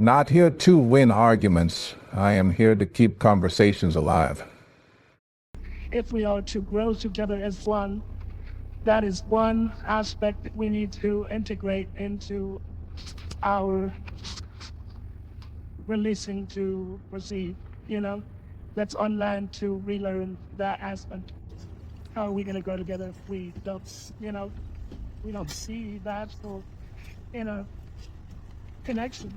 Not here to win arguments. I am here to keep conversations alive. If we are to grow together as one, that is one aspect that we need to integrate into our releasing to proceed, Let's unlearn to relearn that aspect. How are we going to grow together if we don't see the actual, connection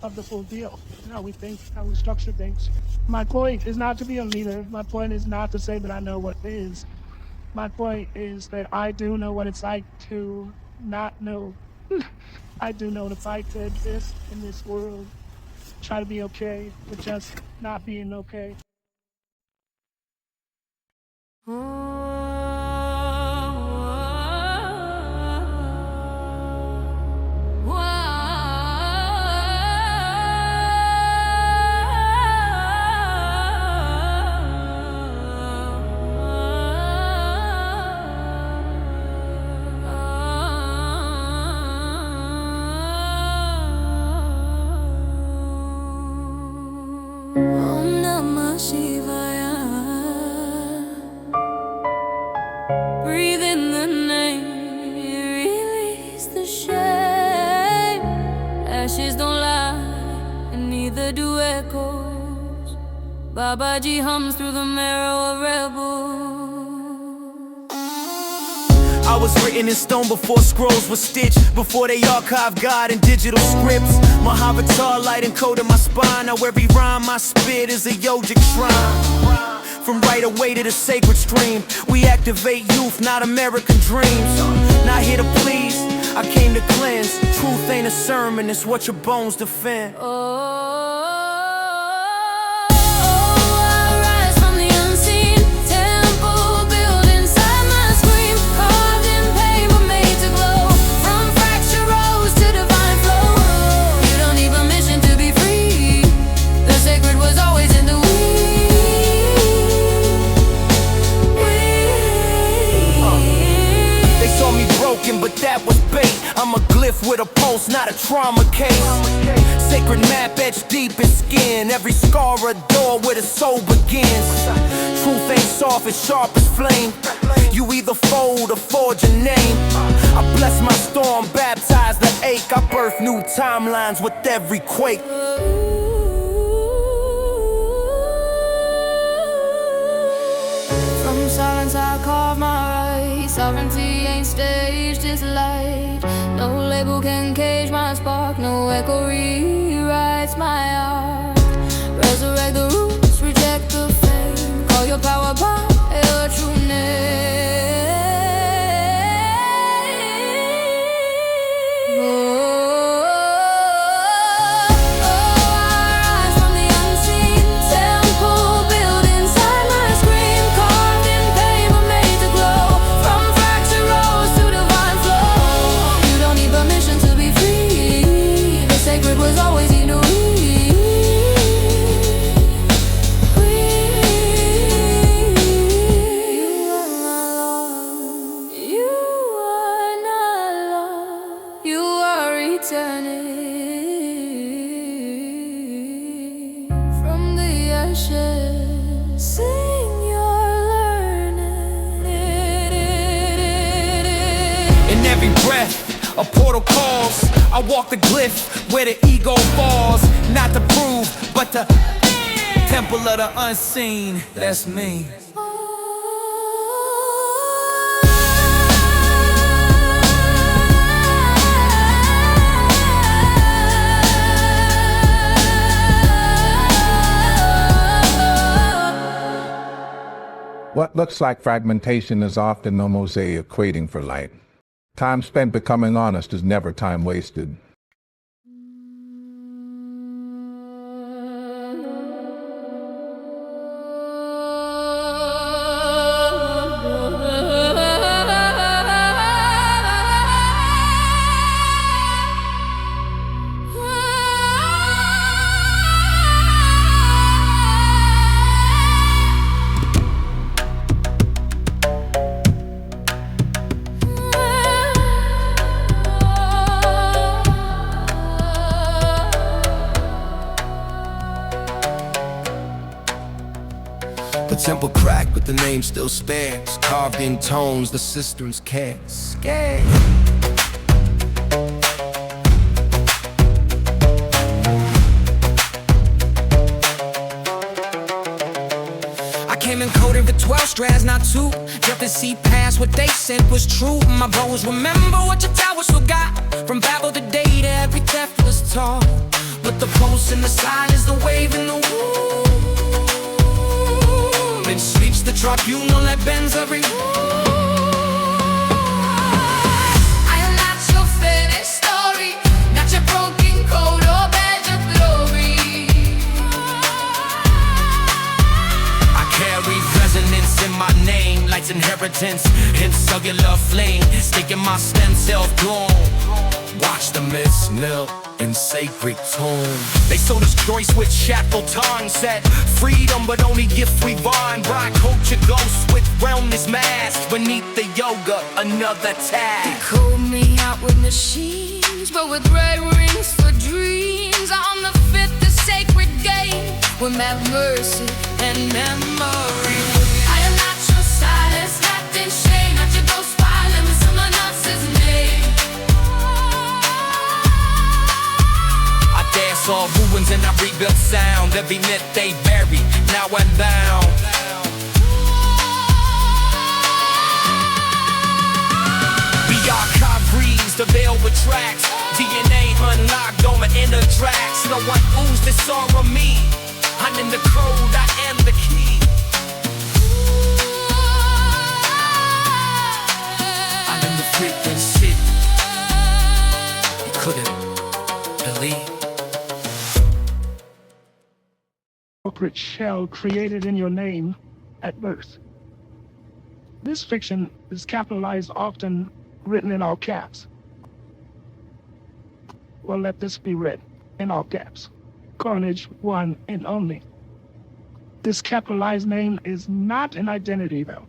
of the full deal, how we think, how we structure things. My point is not to be a leader. My point is not to say that I know what it is. My point is that I do know what it's like to not know. I do know what it's like to exist in this world, try to be okay with just not being okay. Breathe in the name, release the shame. Ashes don't lie, and neither do echoes. Babaji hums through the marrow of rebels. I was written in stone before scrolls were stitched, before they archived God in digital scripts. My avatar light encoded my spine. Now every rhyme I spit is a yogic shrine. From right away to the sacred stream, we activate youth, not American dreams. Not here to please, I came to cleanse. Truth ain't a sermon, it's what your bones defend. But that was bait. I'm a glyph with a pulse, not a trauma case. Sacred map etched deep in skin. Every scar a door where the soul begins. Truth ain't soft, it's sharp as flame. You either fold or forge a name. I bless my storm, baptize the ache. I birth new timelines with every quake. From silence I carve my right. Sovereignty ain't staged, it's light. No label can cage my spark. No echo rewrites my art. Resurrect the roots, reject the fame. Call your power by your true name. From the ashes, sing your learning. In every breath, a portal calls. I walk the glyph where the ego falls. Not to prove, but to temple of the unseen. That's me. What looks like fragmentation is often no mosaic equating for light. Time spent becoming honest is never time wasted. temple cracked, but the name still stands. Carved in tones the cisterns can't scan. Came encoded with 12 strands, not 2. Just to see past what they said was true. My bones remember what your towers forgot. From Babel to data, every theft was taught. But the pulse and the sign is the wave in the womb. It sweeps the tribunal that bends every wall. I am not your finished story, not your broken code or badge of glory. Carry resonance in my name, light's inheritance in cellular flame, sticking my stem cell gloom. Watch the myths kneel in sacred tone. They sold us choice with shackled tongues, said freedom, but only if we rhyme. Black culture ghosts with wellness masks beneath the yoga, another tag. They called me out with machines, but with red rings for dreams. On the fifth, the sacred game, with my mercy and memory. I am not your silence, wrapped in shame, not your ghost violent with someone else's name. I dance on ruins and I rebuild sound. Every myth they buried, now I'm bound. We archive breeze, the veil retracts. DNA unlocked on my inner tracks. No one owns this all of me. I'm in the code, I am the key. I'm in the frequency. You couldn't believe. Corporate shell created in your name at birth. This fiction is capitalized, often written in all caps. Well, let this be read in all caps. Carnage, one and only. This capitalized name is not an identity, though.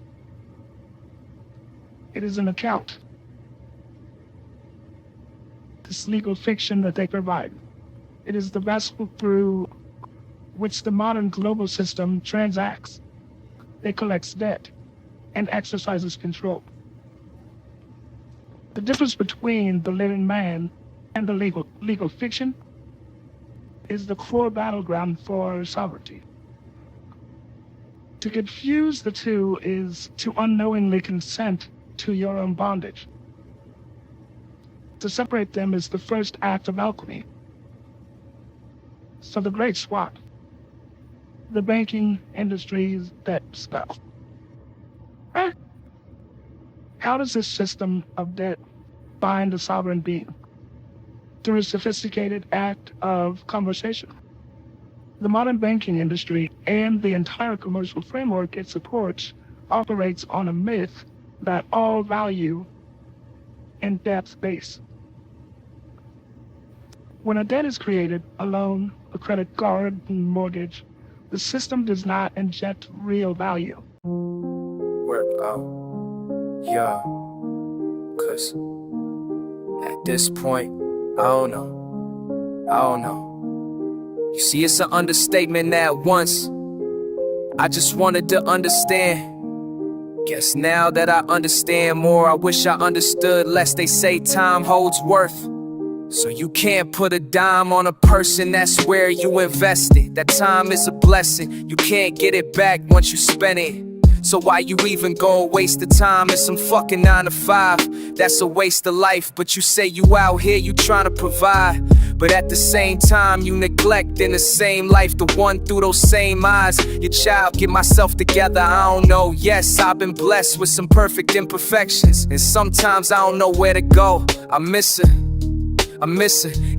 It is an account. This legal fiction that they provide. It is the vessel through which the modern global system transacts. It collects debt and exercises control. The difference between the living man and the legal fiction is the core battleground for sovereignty. To confuse the two is to unknowingly consent to your own bondage. To separate them is the first act of alchemy. So the great SWAT, the banking industry's debt spell. How does this system of debt bind a sovereign being? Through a sophisticated act of conversation. The modern banking industry and the entire commercial framework it supports operates on a myth that all value in debt's base. When a debt is created, a loan, a credit card, and mortgage, the system does not inject real value. Work out, yeah, 'cause at this point, I don't know. You see, it's an understatement at once. I just wanted to understand. Guess now that I understand more, I wish I understood less. They say time holds worth. So you can't put a dime on a person, that's where you invested. That time is a blessing, you can't get it back once you spend it. So why you even go waste the time in some fucking 9 to 5? That's a waste of life, but you say you out here, you trying to provide. But at the same time, you neglect in the same life, the one through those same eyes. Your child, get myself together, I don't know. Yes, I've been blessed with some perfect imperfections, and sometimes I don't know where to go. I miss her,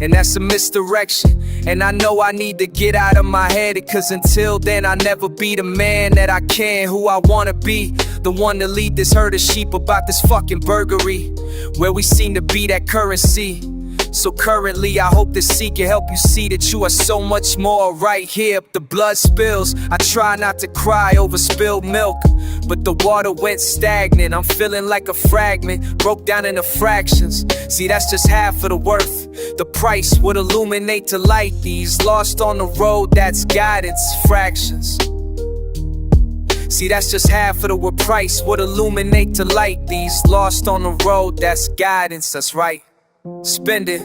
and that's a misdirection. And I know I need to get out of my head, cause until then I'll never be the man that I can, who I wanna be. The one to lead this herd of sheep about this fucking burgery, where we seem to be that currency. So currently I hope this seed can help you see that you are so much more right here. The blood spills, I try not to cry over spilled milk, but the water went stagnant. I'm feeling like a fragment, broke down into fractions. See, that's just half of the worth. The price would illuminate to light these. Lost on the road, that's guidance, fractions. See, that's just half of the what price would illuminate to light. These lost on the road, that's guidance, that's right. Spending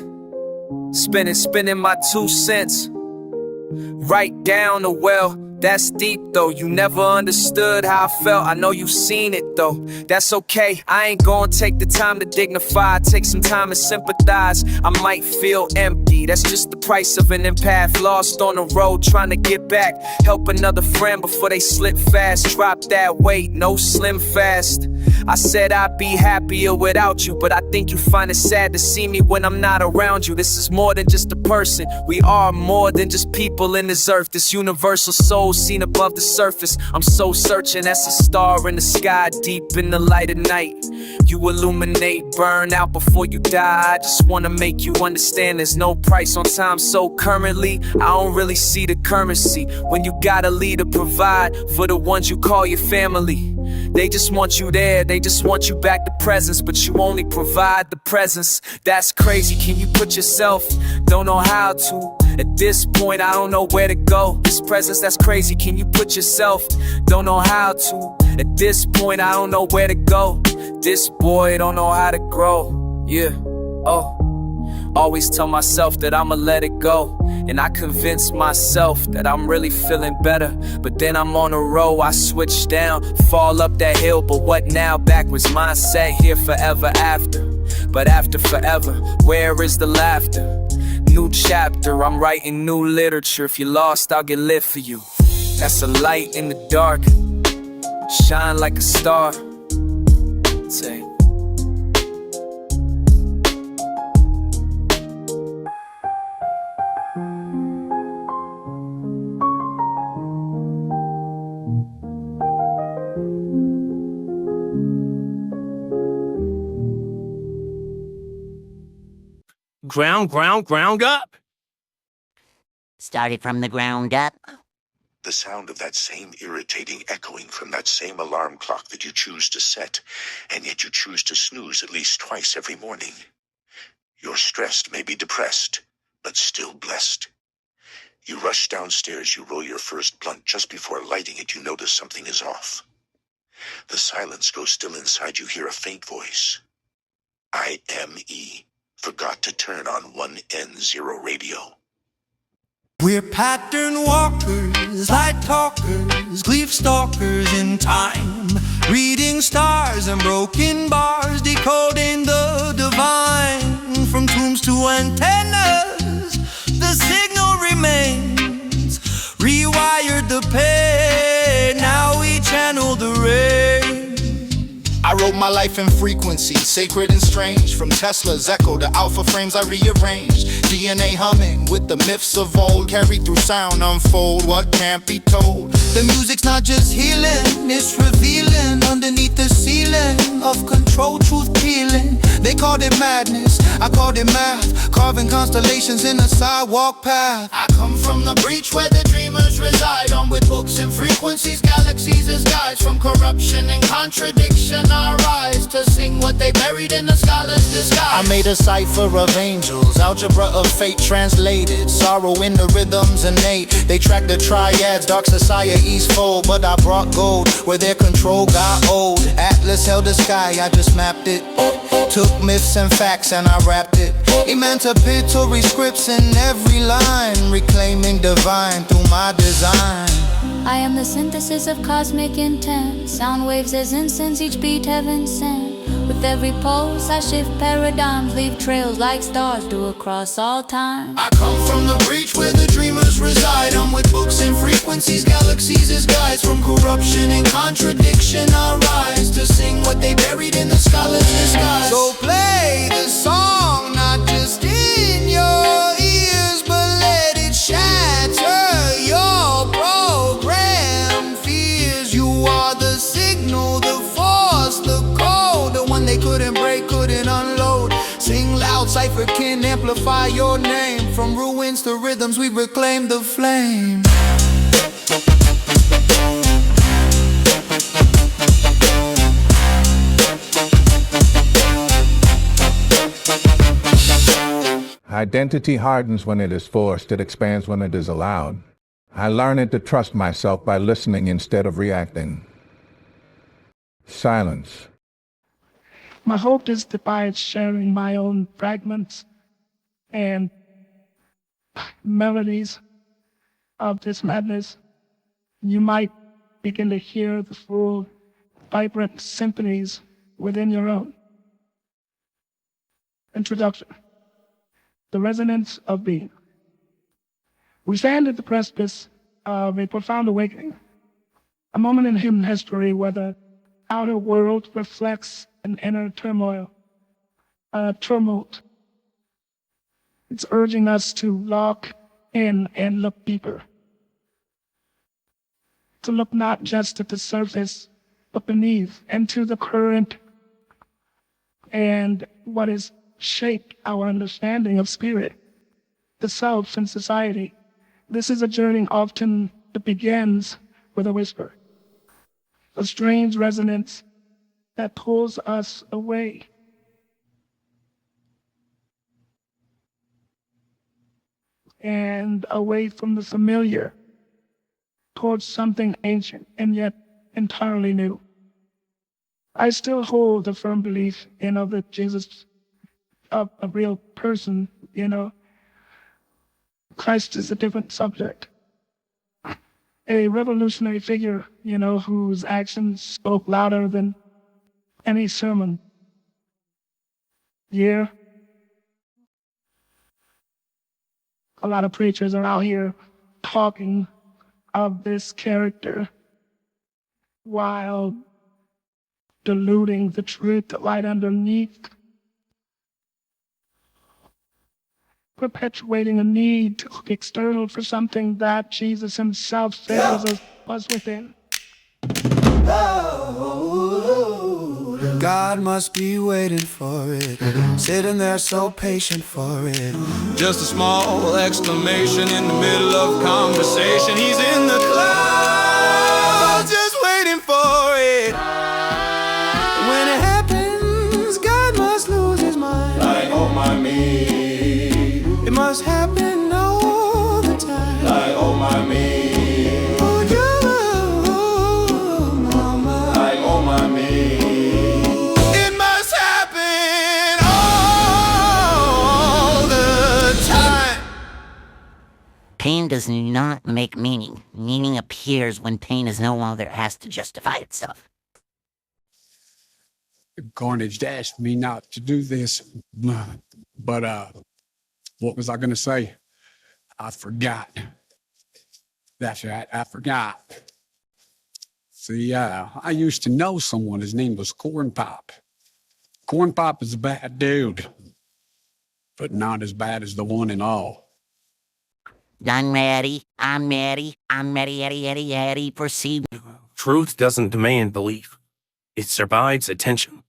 my 2 cents. Right down the well. That's deep though, you never understood how I felt. I know you've seen it though, that's okay. I ain't gonna take the time to dignify, take some time to sympathize. I might feel empty, that's just the price of an empath. Lost on the road, trying to get back. Help another friend before they slip fast. Drop that weight, no slim fast. I said I'd be happier without you, but I think you find it sad to see me when I'm not around you. This is more than just a person, we are more than just people in this earth. This universal soul seen above the surface. I'm so searching, that's a star in the sky, deep in the light of night. You illuminate, burn out before you die. I just wanna make you understand there's no price on time. So currently, I don't really see the currency when you got a leader provide for the ones you call your family. They just want you there, they just want you back to presence, but you only provide the presence. That's crazy, can you put yourself? Don't know how to. At this point, I don't know where to go. This presence, that's crazy, can you put yourself? Don't know how to. At this point, I don't know where to go. This boy don't know how to grow. Yeah, oh. Always tell myself that I'ma let it go, and I convince myself that I'm really feeling better. But then I'm on a roll, I switch down, fall up that hill. But what now? Backwards mindset, here forever after. But after forever, where is the laughter? New chapter, I'm writing new literature. If you're lost, I'll get lit for you. That's a light in the dark, shine like a star. Say. Ground up. Started from the ground up. The sound of that same irritating echoing from that same alarm clock that you choose to set, and yet you choose to snooze at least twice every morning. You're stressed, maybe depressed, but still blessed. You rush downstairs, you roll your first blunt. Just before lighting it, you notice something is off. The silence goes still inside. You hear a faint voice. IME. Forgot to turn on 1N0 radio. We're pattern walkers, light talkers, gleef stalkers in time, reading stars and broken bars, decoding the divine. From tombs to antennas, the signal remains. Rewired the pain, now we channel the rain. I wrote my life in frequency, sacred and strange. From Tesla's echo to alpha frames I rearranged. DNA humming with the myths of old, carried through sound, unfold what can't be told. The music's not just healing, it's revealing. Underneath the ceiling of control, truth peeling. They called it madness, I called it math. Carving constellations in a sidewalk path. I come from the breach where the dreamers reside. On with books and frequencies, galaxies as guides. From corruption and contradiction I rise to sing what they buried in the scholar's disguise. I made a cipher of angels, algebra of fate translated. Sorrow in the rhythms innate. They track the triads, dark society's fold. But I brought gold where their control got old. Atlas held the sky, I just mapped it. Took myths and facts and I rapped it. Emancipatory scripts in every line, reclaiming divine through my design. I am the synthesis of cosmic intent. Sound waves as incense, each beat heaven sent. With every pulse I shift paradigms, leave trails like stars do across all time. I come from the breach where the dreamers reside. I'm with books and frequencies, galaxies as guides. From corruption and contradiction I rise to sing what they buried in the scholar's disguise. So play the song, not just in your ears, but let it shatter your program fears. You are the signal, the force, the code, the one they couldn't break, couldn't unload. Sing loud, cipher can amplify your name. From ruins to rhythms, we reclaim the flame. Identity hardens when it is forced, it expands when it is allowed. I learned to trust myself by listening instead of reacting. Silence. My hope is that by sharing my own fragments and melodies of this madness, you might begin to hear the full, vibrant symphonies within your own. Introduction. The resonance of being. We stand at the precipice of a profound awakening, a moment in human history where the outer world reflects an inner turmoil, a tumult. It's urging us to lock in and look deeper, to look not just at the surface, but beneath, into the current and what has shaped our understanding of spirit, the self, and society. This is a journey often that begins with a whisper, a strange resonance that pulls us away. And away from the familiar, towards something ancient and yet entirely new. I still hold a firm belief, that Jesus, a real person, Christ is a different subject. A revolutionary figure, whose actions spoke louder than any sermon. Yeah. A lot of preachers are out here talking of this character while diluting the truth that lies underneath, perpetuating a need to look external for something that Jesus himself said was within. God must be waiting for it, sitting there so patient for it. Just a small exclamation in the middle of conversation. He's in the clouds, just waiting for it. When it happens, God must lose his mind. Like, oh my me. It must happen all the time. Like, oh my me. Oh, you, mama. Like, oh my me. It must happen all the time. Pain does not make meaning. Meaning appears when pain is no longer asked to justify itself. Carnage asked me not to do this, but what was I going to say? I forgot. That's right, I forgot. See, I used to know someone. His name was Corn Pop. Corn Pop is a bad dude, but not as bad as the one and all. I'm ready, ready, proceed. Truth doesn't demand belief. It survives attention.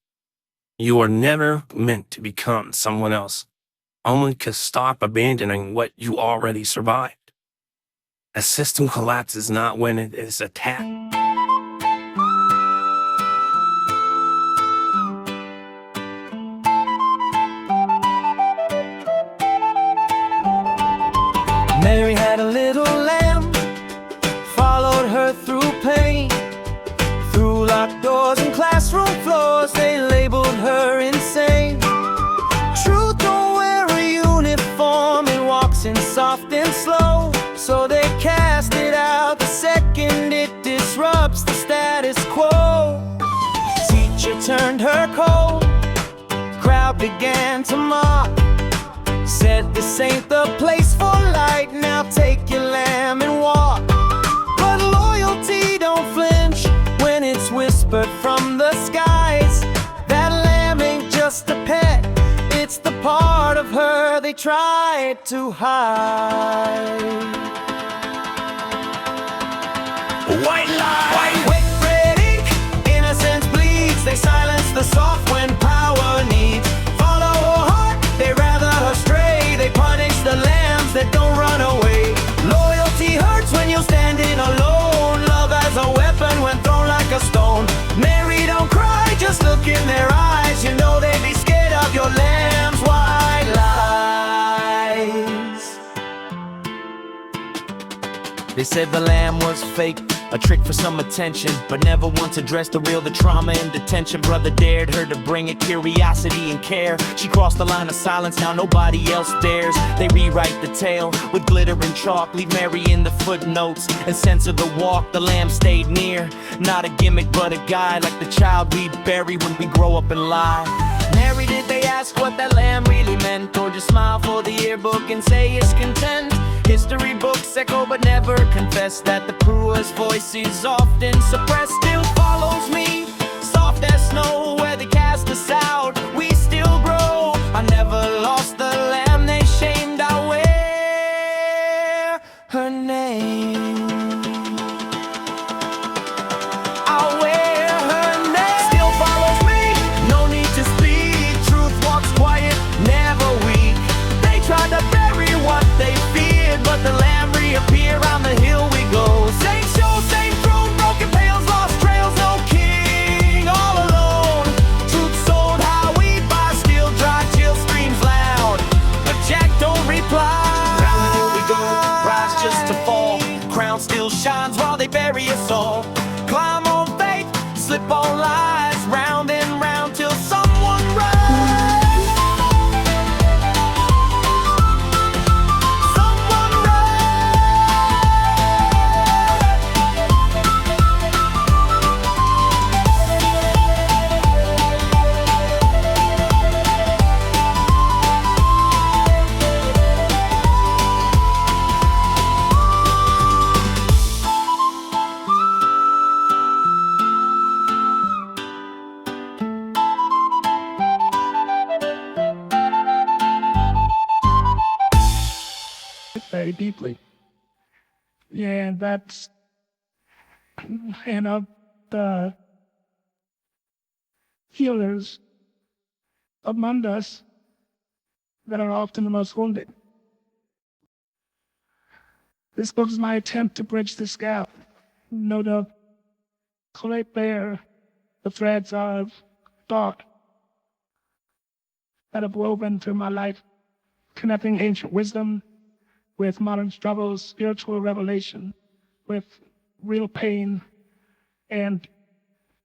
You are never meant to become someone else. Only to stop abandoning what you already survived. A system collapses not when it is attacked. Mary had a little lamb, followed her through pain. Through locked doors and classroom floors, they labeled her insane. Truth don't wear a uniform, it walks in soft and slow. So they cast it out the second it disrupts the status quo. Teacher turned her cold, crowd began to mock. Said this ain't the place for light, now take your lamb and walk. But loyalty don't flinch when it's whispered from the skies. That lamb ain't just a pet, it's the part of her they tried to hide. White lie, white red ink, innocence bleeds. They silence the soft when power needs. Follow her heart, they rather her stray. They punish the lambs that don't run away. Loyalty hurts when you're standing alone. Love as a weapon when thrown like a stone. Mary, don't cry, just look in their eyes. You know they'd be scared of your lamb's white lies. They said the lamb was fake, A trick for some attention, but never once addressed the real, the trauma and detention. Brother dared her to bring it, curiosity and care. She crossed the line of silence, now nobody else dares. They rewrite the tale with glitter and chalk, leave Mary in the footnotes and censor the walk. The lamb stayed near, not a gimmick but a guide, like the child we bury when we grow up and lie. Mary, did they ask what that lamb really meant, or just smile for the yearbook and say it's content? History books echo but never confess that the cruelest voice is often suppressed. Still follows me, soft as snow, where they cast us out, we still grow. I never lost the lamb they shamed, I wear her name. I wear her name. Still follows me, no need to speak. Truth walks quiet, never weak. They tried to bury what they feared, but the lamb reappeared. On the hill we go. Same show, same throne, broken pails, lost trails, no king, all alone. Truth sold, how we buy, still dry, chill screams loud, but Jack don't reply. Round the hill we go, rise just to fall. Crown still shines while they bury us all. Climb on faith, slip on lies, round and round till someone runs. Someone very deeply. Yeah, and that's, the healers among us that are often the most wounded. This book is my attempt to bridge this gap. To collate bare the threads of thought that have woven through my life, connecting ancient wisdom with modern struggles, spiritual revelation, with real pain, and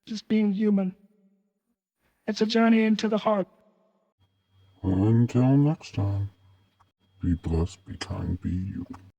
just being human. It's a journey into the heart. Until next time, be blessed, be kind, be you.